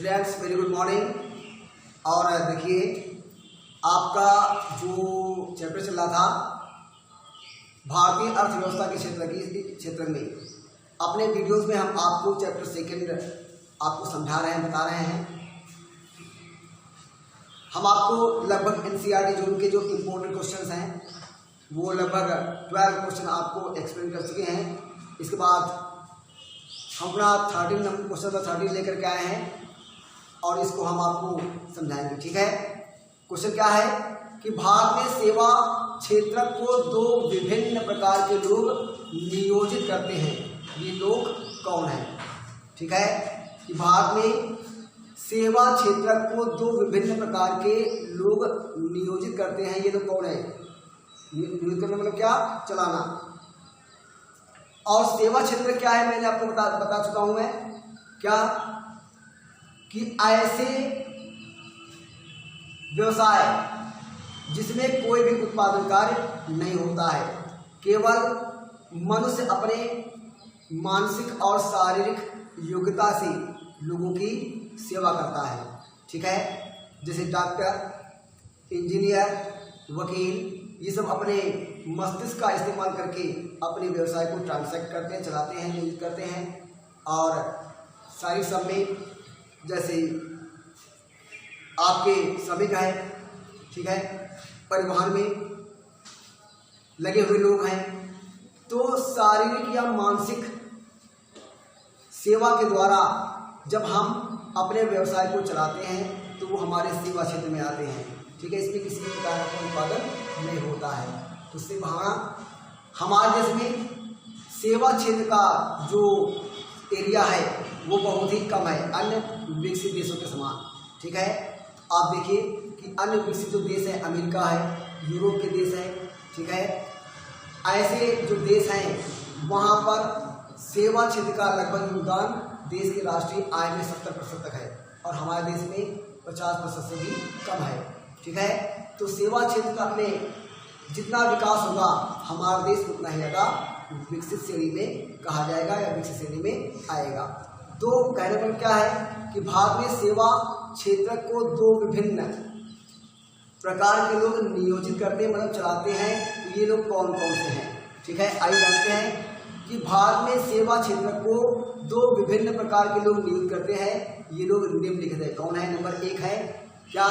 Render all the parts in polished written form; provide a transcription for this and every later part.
Students very good morning. और देखिए आपका जो चैप्टर चल रहा था भारतीय अर्थव्यवस्था के क्षेत्र में, अपने वीडियोस में हम आपको चैप्टर सेकंड आपको समझा रहे हैं, बता रहे हैं। हम आपको लगभग एनसीईआरटी जोन के जो इम्पोर्टेंट क्वेश्चंस हैं वो लगभग 12 क्वेश्चन आपको एक्सप्लेन कर चुके हैं। इसके बाद हम अपना 13 नंबर क्वेश्चन 13 लेकर के आए हैं और इसको हम आपको समझाएंगे। ठीक है, क्वेश्चन क्या है कि भारत में सेवा क्षेत्र को दो विभिन्न प्रकार के लोग नियोजित करते हैं, ये लोग कौन है। ठीक है, कि भारत में सेवा क्षेत्र को दो विभिन्न प्रकार के लोग नियोजित करते हैं, ये लोग कौन है। नियोजित करना मतलब क्या, चलाना। और सेवा क्षेत्र क्या है मैंने आपको बता चुका हूं मैं, क्या कि ऐसे व्यवसाय जिसमें कोई भी उत्पादन कार्य नहीं होता है, केवल मनुष्य अपने मानसिक और शारीरिक योग्यता से लोगों की सेवा करता है। ठीक है, जैसे डॉक्टर, इंजीनियर, वकील, ये सब अपने मस्तिष्क का इस्तेमाल करके अपने व्यवसाय को ट्रांसैक्ट करते हैं, चलाते हैं, नियोजित करते हैं। और सारी सब में जैसे आपके श्रमिक हैं, ठीक है, परिवहन में लगे हुए लोग हैं, तो शारीरिक या मानसिक सेवा के द्वारा जब हम अपने व्यवसाय को चलाते हैं तो वो हमारे सेवा क्षेत्र में आते हैं। ठीक है, इसमें किसी भी प्रकार का उत्पादन नहीं होता है। तो उससे वहाँ हमारे देश में सेवा क्षेत्र का जो एरिया है वो बहुत ही कम है अन्य विकसित देशों के समान। ठीक है, आप देखिए कि अन्य विकसित जो देश है, अमेरिका है, यूरोप के देश है, ठीक है, ऐसे जो देश हैं वहाँ पर सेवा क्षेत्र का लगभग योगदान देश के राष्ट्रीय आय में 70% तक है और हमारे देश में 50% से भी कम है। ठीक है, तो सेवा क्षेत्र में जितना विकास होगा हमारा देश उतना ही ज़्यादा विकसित श्रेणी में कहा जाएगा या विकसित श्रेणी में आएगा। तो कहने पर क्या है कि भारत में सेवा क्षेत्र को दो विभिन्न प्रकार के लोग नियोजित करते हैं, मतलब चलाते हैं। तो ये लोग कौन कौन से हैं। ठीक है, आइए जानते हैं कि भारत में सेवा क्षेत्र को दो विभिन्न प्रकार के लोग नियोजित करते हैं। ये लोग निम्नलिखित है, कौन है। नंबर 1 है क्या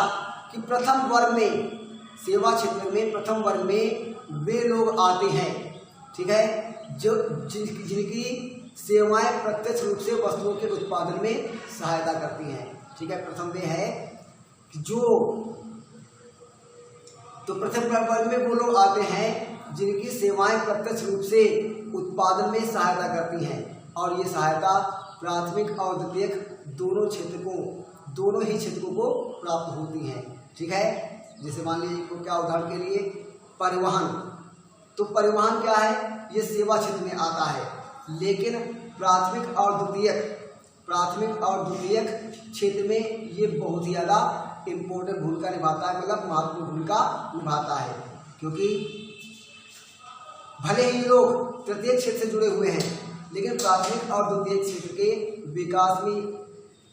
कि प्रथम वर्ग में, सेवा क्षेत्र में प्रथम वर्ग में वे लोग आते हैं, ठीक है, जो जिनकी सेवाएं प्रत्यक्ष रूप से वस्तुओं के उत्पादन में सहायता करती हैं। ठीक है, प्रथम वे है जो, तो प्रथम वर्ग में वो लोग आते हैं जिनकी सेवाएं प्रत्यक्ष रूप से उत्पादन में सहायता करती हैं और ये सहायता प्राथमिक और द्वितीयक दोनों ही क्षेत्रों को प्राप्त होती हैं। ठीक है, जैसे मान लीजिए क्या, उदाहरण के लिए परिवहन, तो परिवहन क्या है, ये सेवा क्षेत्र में आता है, लेकिन प्राथमिक और द्वितीयक क्षेत्र में ये बहुत ही ज़्यादा इम्पोर्टेंट भूमिका निभाता है, मतलब महत्वपूर्ण भूमिका निभाता है। क्योंकि भले ही लोग तृतीय क्षेत्र से जुड़े हुए हैं लेकिन प्राथमिक और द्वितीय क्षेत्र के विकास में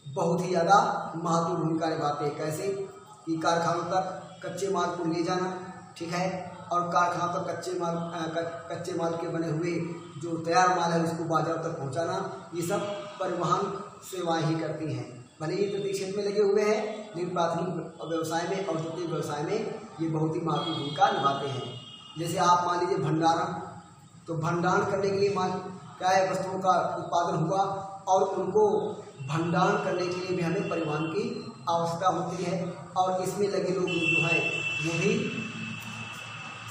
बहुत ही ज़्यादा महत्वपूर्ण भूमिका निभाते हैं। कैसे कि कारखानों तक कच्चे माल को ले जाना, ठीक है, और कारखानों तक कच्चे माल के बने हुए जो तैयार माल है उसको बाजारों तक पहुंचाना, ये सब परिवहन सेवाएं ही करती हैं। भले ही तृतीय क्षेत्र में लगे हुए हैं लेकिन प्राथमिक व्यवसाय में और द्वितीय व्यवसाय में ये बहुत ही महत्वपूर्ण भूमिका निभाते हैं। जैसे आप मान लीजिए भंडारण, तो भंडारण करने के लिए मान क्या है, वस्तुओं का उत्पादन हुआ और उनको भंडारण करने के लिए भी हमें परिवहन की आवश्यकता होती है और इसमें लगे लोग जो हैं वो भी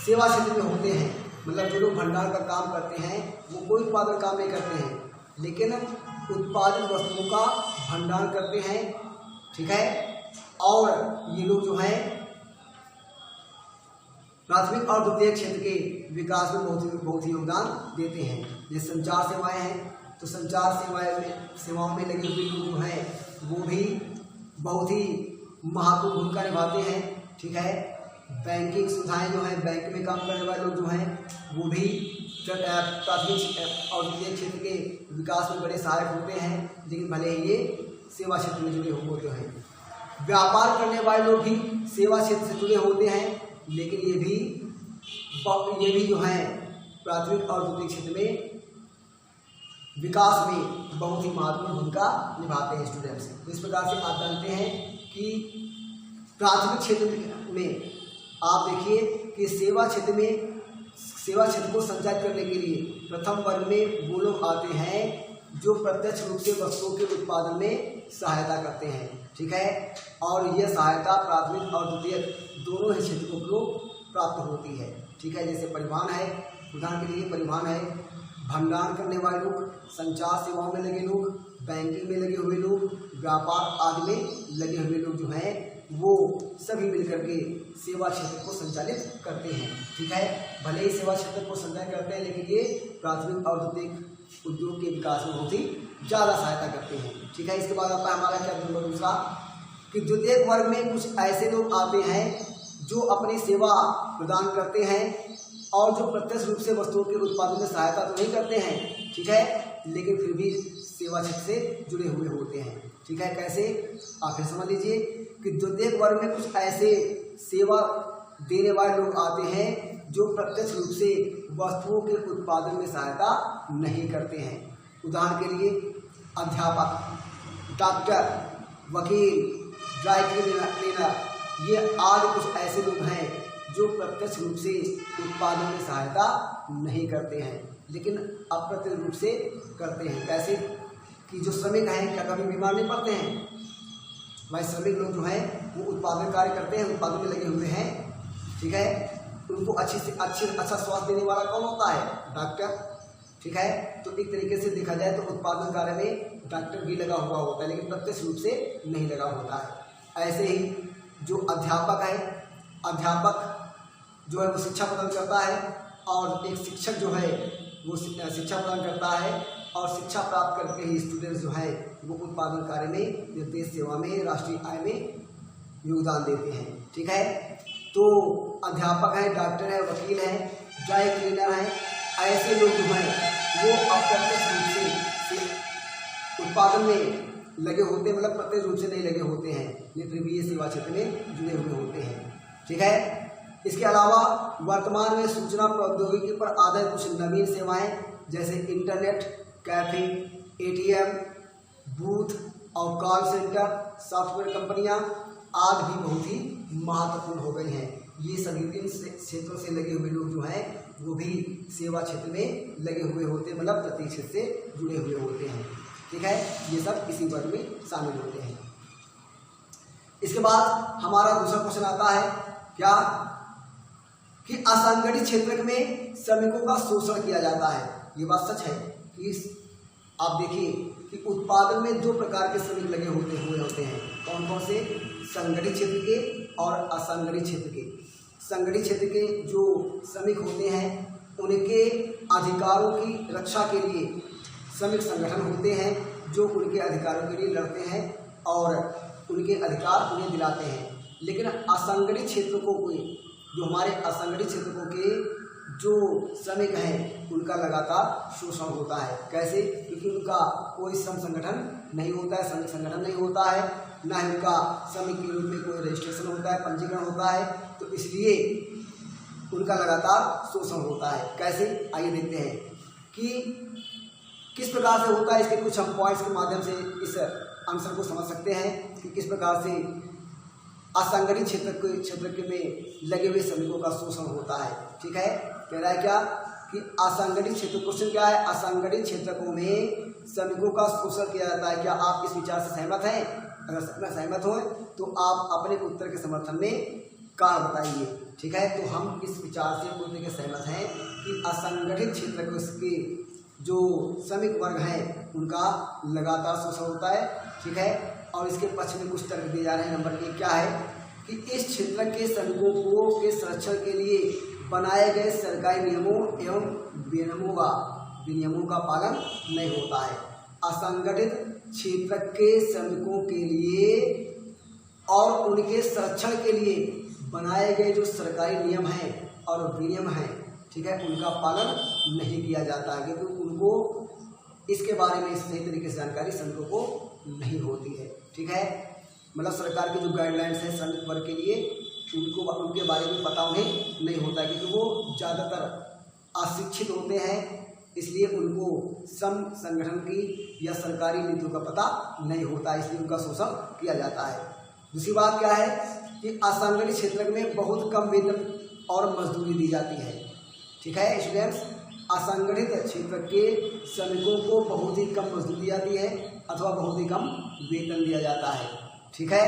सेवा क्षेत्र में होते हैं। मतलब जो लोग भंडारण का काम करते हैं वो कोई उत्पादन काम नहीं करते हैं लेकिन उत्पादित वस्तुओं का भंडारण करते हैं। ठीक है, और ये लोग जो हैं प्राथमिक और द्वितीय क्षेत्र के विकास में बहुत ही योगदान देते हैं। जैसे संचार सेवाएं हैं, तो संचार सेवाओं में लगे हुए लोग जो हैं वो भी बहुत ही महत्वपूर्ण भूमिका निभाते हैं। ठीक है, बैंकिंग सुविधाएं जो हैं, बैंक में काम करने वाले लोग जो हैं वो भी प्राथमिक और द्वितीय क्षेत्र के विकास में बड़े सहायक होते हैं, लेकिन भले ही ये सेवा क्षेत्र में जुड़े हुए होते हैं। व्यापार करने वाले लोग भी सेवा क्षेत्र से जुड़े होते हैं, लेकिन ये भी जो है प्राथमिक और द्वितीयक क्षेत्र में विकास में बहुत ही महत्वपूर्ण भूमिका निभाते हैं स्टूडेंट्स। तो इस प्रकार से आप जानते हैं कि प्राथमिक क्षेत्र में आप देखिए कि सेवा क्षेत्र को संचालित करने के लिए प्रथम वर्ग में वो लोग आते हैं जो प्रत्यक्ष रूप से वस्तुओं के उत्पादन में सहायता करते हैं, ठीक है। और यह सहायता प्राथमिक और द्वितीयक दोनों ही क्षेत्रों को प्राप्त होती है, ठीक है। जैसे परिवहन है, उदाहरण के लिए परिवहन है, भंडारण करने वाले लोग, संचार सेवाओं में लगे लोग, बैंकिंग में लगे हुए लोग, व्यापार आदि में लगे हुए लोग जो हैं वो सभी मिलकर के सेवा क्षेत्र को संचालित करते हैं, ठीक है। भले ही सेवा क्षेत्र को संचालित करते हैं, लेकिन ये प्राथमिक और द्वितीयक उद्योग के विकास में बहुत ही ज़्यादा सहायता करते हैं, ठीक है। इसके बाद आता है हमारा क्या नंबर दूसरा कि द्वितीयक वर्ग में कुछ ऐसे लोग आते हैं जो अपनी सेवा प्रदान करते हैं और जो प्रत्यक्ष रूप से वस्तुओं के उत्पादन में सहायता तो नहीं करते हैं, ठीक है, लेकिन फिर भी सेवा क्षेत्र से जुड़े हुए होते हैं, ठीक है। कैसे, आप फिर समझ लीजिए कि द्वितीयक वर्ग में कुछ ऐसे सेवा देने वाले लोग आते हैं जो प्रत्यक्ष रूप से वस्तुओं के उत्पादन में सहायता नहीं करते हैं। उदाहरण के लिए अध्यापक, डॉक्टर, वकील, ड्राई क्लीनर, ये आदि कुछ ऐसे लोग हैं जो प्रत्यक्ष रूप से उत्पादन में सहायता नहीं करते हैं, लेकिन अप्रत्यक्ष रूप से करते हैं। कैसे कि जो श्रमिक हैं क्या कभी बीमार नहीं पड़ते हैं? भाई श्रमिक लोग जो हैं वो उत्पादन कार्य करते हैं, उत्पादन में लगे हुए हैं, ठीक है। उनको अच्छा स्वास्थ्य देने वाला कौन होता है? डॉक्टर, ठीक है। तो एक तरीके से देखा जाए तो उत्पादन कार्य में डॉक्टर भी लगा हुआ होता है, लेकिन प्रत्यक्ष रूप से नहीं लगा होता है। ऐसे ही जो अध्यापक है, अध्यापक जो है वो शिक्षा प्रदान करता है, और एक शिक्षक जो है वो शिक्षा प्रदान करता है, और शिक्षा प्राप्त करके ही स्टूडेंट्स जो है वो उत्पादन कार्य में, निर्देश सेवा में, राष्ट्रीय आय में योगदान देते हैं, ठीक है। तो अध्यापक है, डॉक्टर है, वकील है, ड्राई क्लीनर है, ऐसे लोग जो हैं वो अप्रत्यक्ष रूप से उत्पादन में लगे होते हैं, मतलब प्रत्यक्ष रूप से नहीं लगे होते हैं, लेकिन फिर भी ये सेवा क्षेत्र में जुड़े हुए होते हैं, ठीक है। इसके अलावा वर्तमान में सूचना प्रौद्योगिकी पर आधारित कुछ नवीन सेवाएं जैसे इंटरनेट कैफे, ATM बूथ और कॉल सेंटर, सॉफ्टवेयर कंपनियां आदि भी बहुत ही महत्वपूर्ण हो गई हैं। ये सभी इन क्षेत्रों से लगे हुए लोग जो हैं वो भी सेवा क्षेत्र में लगे हुए होते हैं, मतलब प्रत्येक क्षेत्र से जुड़े हुए होते हैं, ठीक है। ये सब इसी वर्ग में शामिल होते हैं। इसके बाद हमारा दूसरा क्वेश्चन आता है क्या कि असंगठित क्षेत्र में श्रमिकों का शोषण किया जाता है। ये बात सच है कि आप देखिए कि उत्पादन में दो प्रकार के श्रमिक लगे होते हैं। कौन कौन से? संगठित क्षेत्र के और असंगठित क्षेत्र के। संगठित क्षेत्र के जो श्रमिक होते हैं उनके अधिकारों की रक्षा के लिए श्रमिक संगठन होते हैं जो उनके अधिकारों के लिए लड़ते हैं और उनके अधिकार उन्हें दिलाते हैं। लेकिन असंगठित क्षेत्रों को जो हमारे असंगठित क्षेत्रों के जो श्रमिक हैं उनका लगातार शोषण होता है। कैसे? क्योंकि उनका कोई श्रम संगठन नहीं होता है, श्रमिक संगठन नहीं होता है, ना ही उनका श्रमिक के रूप में कोई रजिस्ट्रेशन होता है, पंजीकरण होता है, तो इसलिए उनका लगातार शोषण होता है। कैसे? आइए देखते हैं कि किस प्रकार से होता है। इसके कुछ हम पॉइंट्स के माध्यम से इस आंसर को समझ सकते हैं कि किस प्रकार से असंगठित क्षेत्र के में लगे हुए श्रमिकों का शोषण होता है, ठीक है। कह रहा है क्या कि असंगठित क्षेत्र, क्वेश्चन क्या है? असंगठित क्षेत्रों में श्रमिकों का शोषण किया जाता है। क्या आप इस विचार से सहमत हैं? अगर सहमत हो तो आप अपने उत्तर के समर्थन में कारण बताइए, ठीक है। तो हम इस विचार से पूर्ण के सहमत हैं कि असंगठित क्षेत्र के जो श्रमिक वर्ग हैं उनका लगातार शोषण होता है, ठीक है। और इसके पक्ष में कुछ तर्क दिए जा रहे हैं। नंबर 1 क्या है कि इस क्षेत्र के श्रमिकों के संरक्षण के लिए बनाए गए सरकारी नियमों एवं विनियमों का पालन नहीं होता है। असंगठित क्षेत्र के श्रमिकों के लिए और उनके संरक्षण के लिए बनाए गए जो सरकारी नियम हैं और विनियम हैं, ठीक है, उनका पालन नहीं किया जाता है, क्योंकि उनको इसके बारे में सही तरीके से जानकारी श्रमिकों को नहीं होती है। ठीक है, मतलब सरकार की जो गाइडलाइंस है श्रमिक वर्ग के लिए उनको उनके बारे में पता उन्हें नहीं होता है, क्योंकि वो ज़्यादातर अशिक्षित होते हैं, इसलिए उनको श्रम संगठन की या सरकारी नीतियों का पता नहीं होता, इसलिए उनका शोषण किया जाता है। दूसरी बात क्या है कि असंगठित क्षेत्र में बहुत कम वेतन और मजदूरी दी जाती है। ठीक है स्टूडेंट्स, असंगठित क्षेत्र के श्रमिकों को बहुत ही कम मजदूरी दी जाती है अथवा बहुत ही कम वेतन दिया जाता है। ठीक है,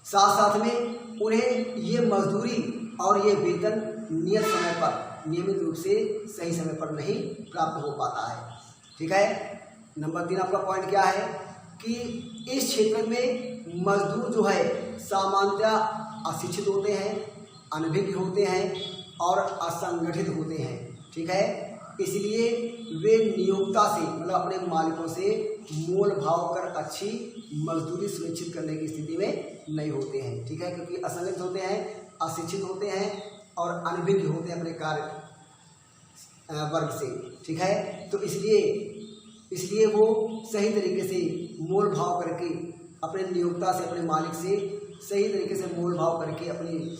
साथ साथ में उन्हें ये मजदूरी और ये वेतन नियमित रूप से सही समय पर नहीं प्राप्त हो पाता है। ठीक है, नंबर 3 आपका पॉइंट क्या है कि इस क्षेत्र में मजदूर जो है सामान्यतः अशिक्षित होते हैं, अनभिज्ञ होते हैं और असंगठित होते हैं। ठीक है, इसलिए वे नियोक्ता से मतलब अपने मालिकों से मोल भाव कर अच्छी मजदूरी सुनिश्चित करने की स्थिति में नहीं होते हैं। ठीक है, क्योंकि असंगठित होते हैं, अशिक्षित होते हैं और अनभिज्ञ होते हैं अपने कार्य वर्ग से। ठीक है, तो इसलिए वो सही तरीके से मोल भाव करके अपने नियोक्ता से, अपने मालिक से सही तरीके से मोल भाव करके अपनी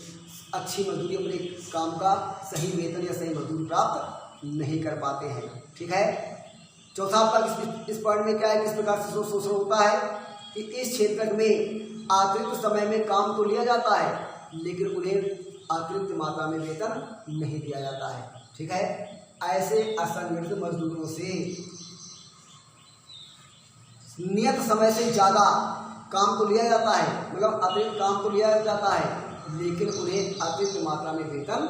अच्छी मजदूरी, अपने काम का सही वेतन या सही मजदूरी प्राप्त नहीं कर पाते हैं। ठीक है, चौथा आपका इस पॉइंट में क्या है, किस प्रकार से शोषण होता है कि इस क्षेत्र में अतिरिक्त समय में काम तो लिया जाता है लेकिन उन्हें अतिरिक्त मात्रा में वेतन नहीं दिया जाता है। ठीक है, ऐसे असंगठित मजदूरों से नियत समय से ज़्यादा काम तो लिया जाता है, मतलब अतिरिक्त काम तो लिया जाता है लेकिन उन्हें अतिरिक्त मात्रा में वेतन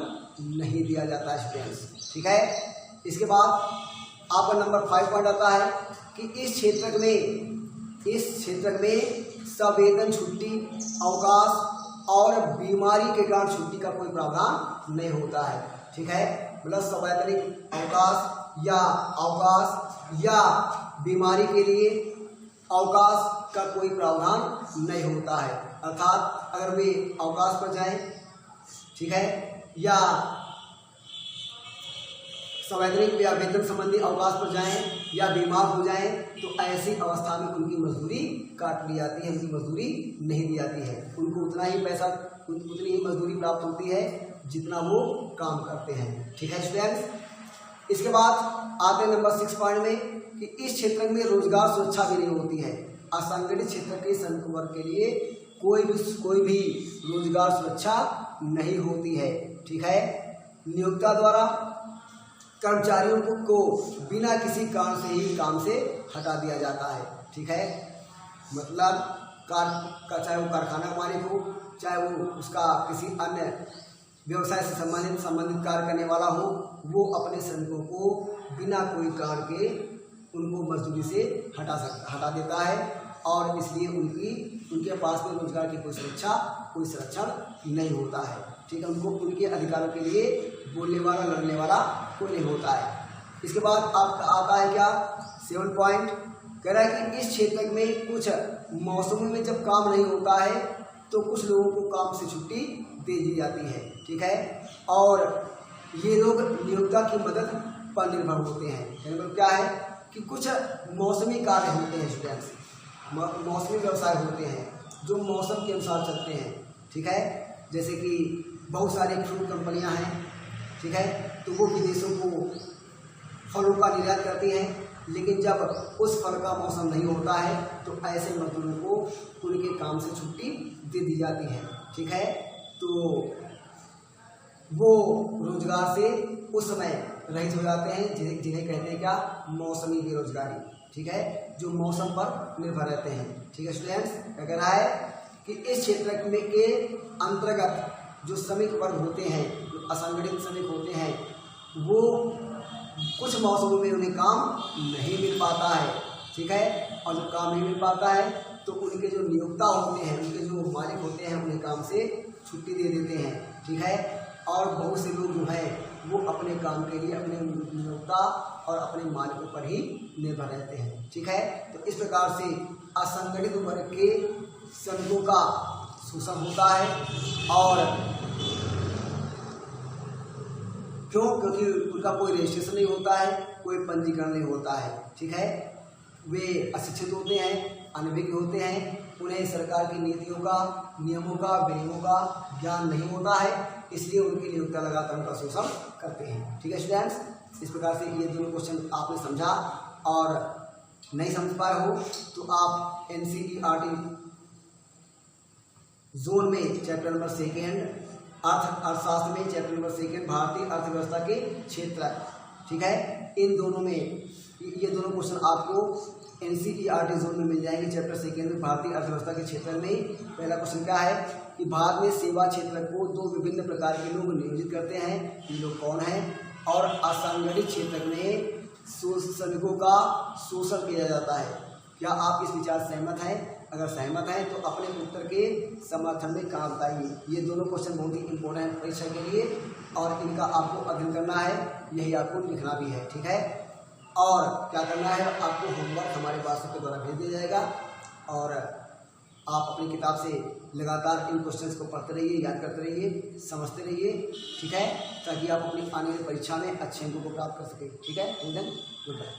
नहीं दिया जाता है स्टूडेंट्स। ठीक है, इसके बाद आपका नंबर 5 पॉइंट आता है कि इस क्षेत्र में सवेतन छुट्टी, अवकाश और बीमारी के कारण छुट्टी का कोई प्रावधान नहीं होता है। ठीक है, मतलब सवैतनिक अवकाश या बीमारी के लिए अवकाश का कोई प्रावधान नहीं होता है। अर्थात अगर वे अवकाश पर जाएं, ठीक है, या संवैधानिक या वेतन संबंधी अवकाश पर जाएं या बीमार हो जाएं तो ऐसी अवस्था में उनकी मजदूरी काट ली जाती है, उनकी मजदूरी नहीं दी जाती है। उनको उतना ही पैसा, उतनी ही मजदूरी प्राप्त होती है जितना वो काम करते हैं। ठीक है स्टूडेंट्स, इसके बाद आते हैं नंबर 6 पॉइंट में कि इस क्षेत्र में रोजगार सुरक्षा भी नहीं होती है। असंगठित क्षेत्र के श्रमिक वर्ग के लिए कोई भी रोजगार सुरक्षा नहीं होती है। ठीक है, नियोक्ता द्वारा कर्मचारियों को बिना किसी कारण से ही काम से हटा दिया जाता है। ठीक है, मतलब चाहे वो कारखाना मालिक हो, चाहे वो उसका किसी अन्य व्यवसाय से संबंधित कार्य करने वाला हो, वो अपने श्रमिकों को बिना कोई कारण के उनको मजदूरी से हटा देता है और इसलिए उनके पास में रोजगार की कोई संरक्षण नहीं होता है। ठीक है, उनको उनके अधिकारों के लिए बोलने वाला, लड़ने वाला कोई नहीं होता है। इसके बाद आपका आता है क्या 7 पॉइंट, कह रहा है कि इस क्षेत्र में कुछ मौसमों में जब काम नहीं होता है तो कुछ लोगों को काम से छुट्टी दे दी जाती है। ठीक है, और ये लोग नियोक्ता की मदद पर निर्भर होते हैं। मतलब क्या है कि कुछ मौसमी कार्य होते हैं स्टूडेंट्स, मौसमी व्यवसाय होते हैं जो मौसम के अनुसार चलते हैं। ठीक है, जैसे कि बहुत सारी फ्रूट कंपनियां हैं, ठीक है, तो वो विदेशों को फलों का निर्यात करती हैं, लेकिन जब उस फल का मौसम नहीं होता है तो ऐसे मजदूरों को उनके काम से छुट्टी दे दी जाती है। ठीक है, तो वो रोजगार से उस समय रहित हो जाते हैं जिन्हें कहते हैं क्या, मौसमी बेरोजगारी। ठीक है, जो मौसम पर निर्भर रहते हैं। ठीक है स्टूडेंट्स, क्या कह रहा है कि इस क्षेत्र में के अंतर्गत जो श्रमिक वर्ग होते हैं, जो असंगठित श्रमिक होते हैं, वो कुछ मौसमों में उन्हें काम नहीं मिल पाता है। ठीक है, और जब काम नहीं मिल पाता है तो उनके जो नियोक्ता होते हैं, उनके जो मालिक होते हैं, उन्हें काम से छुट्टी दे देते हैं। ठीक है, और बहुत से लोग जो हैं वो अपने काम के लिए अपने नियोक्ता और अपने मालिकों पर ही निर्भर रहते हैं। ठीक है, तो इस प्रकार से असंगठित वर्ग के श्रमिकों का शोषण होता है। और क्योंकि उनका कोई रजिस्ट्रेशन नहीं होता है, कोई पंजीकरण नहीं होता है। ठीक है, वे अशिक्षित होते हैं, अनभिज्ञ होते हैं, उन्हें सरकार की नीतियों का, नियमों का, विनियमों का ज्ञान नहीं होता है, इसलिए उनकी नियोक्ता लगातार उनका शोषण करते हैं। ठीक है स्टूडेंट्स, इस प्रकार से ये दोनों क्वेश्चन आपने समझा, और नहीं समझ पाए हो तो आप NCERT जोन में चैप्टर नंबर 2 अर्थशास्त्र में चैप्टर नंबर 2 भारतीय अर्थव्यवस्था के क्षेत्र, ठीक है, इन दोनों में ये दोनों क्वेश्चन आपको NCERT जोन में मिल जाएंगे। चैप्टर 2 में भारतीय अर्थव्यवस्था के क्षेत्र में पहला क्वेश्चन क्या है कि भारत में सेवा क्षेत्र को 2 विभिन्न प्रकार के लोग नियोजित करते हैं, ये लोग कौन हैं, और असंगठित क्षेत्र में श्रमिकों का शोषण किया जाता है। क्या आप इस विचार से सहमत हैं? अगर सहमत हैं तो अपने उत्तर के समर्थन में कहाँ बताइए। ये दोनों क्वेश्चन बहुत ही इंपॉर्टेंट है परीक्षा के लिए, और इनका आपको अध्ययन करना है, यही आपको लिखना भी है। ठीक है, और क्या करना है, आपको होमवर्क हमारे व्हाट्सएप के द्वारा भेज दिया जाएगा, और आप अपनी किताब से लगातार इन क्वेश्चंस को पढ़ते रहिए, याद करते रहिए, समझते रहिए। ठीक है, ताकि आप अपनी आने वाली परीक्षा में अच्छे अंकों को प्राप्त कर सकें। ठीक है, गुड बाय।